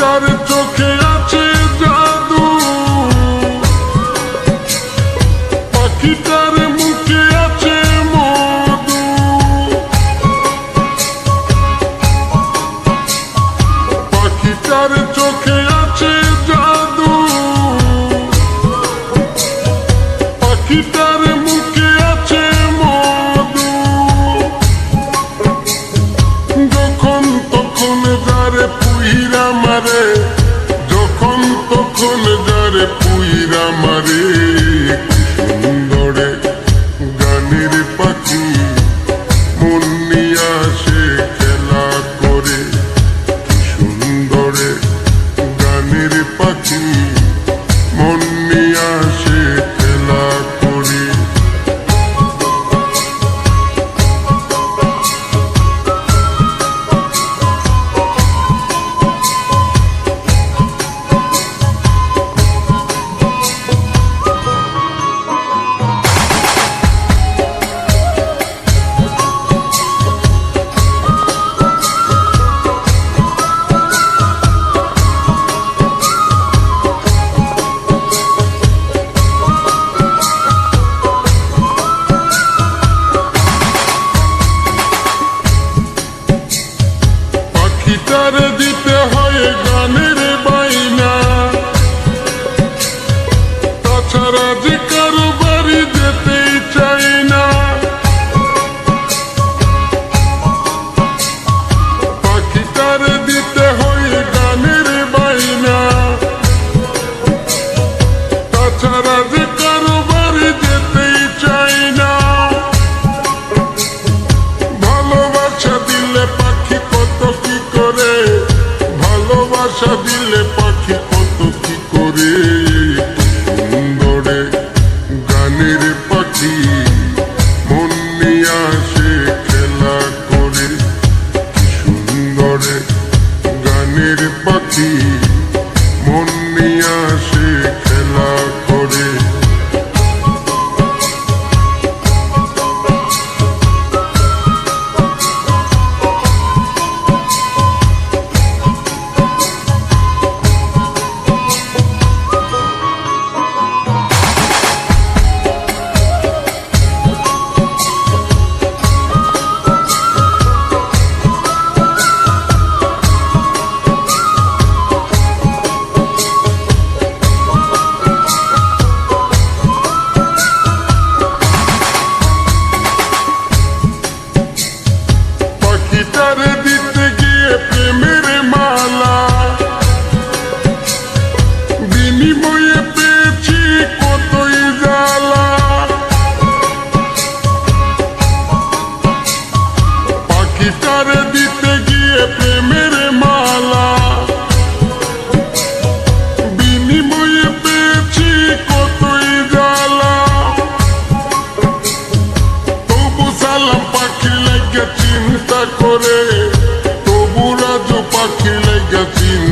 পাখিটার চোখে আছে জাদু, পাখিটার মুখে আছে মধু, পাখিটার চোখে আছে জাদু, পাখিটার মুখে আছে মধু। যখন তখন যারে পুইরা মারে, যখন তখন যারে পুইরা মারে, সুন্দরে গানের পাখি মন নিয়া সে খেলা করে, সুন্দরে গানের পাখি মন নিয়া সে খেলা করে। পাখিটার দিতে হয় গানের বাইনা, তাছাড়া যে কারো বাড়ি যেতেই চাই না। পাখিটার দিতে হয় গানের বাইনা, তাছাড়া যে কারো বাড়ি যেতেই চাই না। ভালোবাসা দিলে পাখি কত কি করে, ভালোবাসা দিলে পাখি কত কি করে, সুন্দরে গানের পাখি মন নিয়া সে খেলা করে, সুন্দরে গানের পাখি মন নিয়া সে খেলা করে। পাখিটার দিতে গিয়ে প্রেমের মালা, বিনিময়ে পেয়েছি কতই জ্বালা। পাখিটার দিতে গিয়ে প্রেমের মালা, বিনিময়ে পেয়েছি কতই জ্বালা। তবু সালাম পাখি লাগে চিন্তা করে, তবু রাজু পাখি লাগে চিন্তা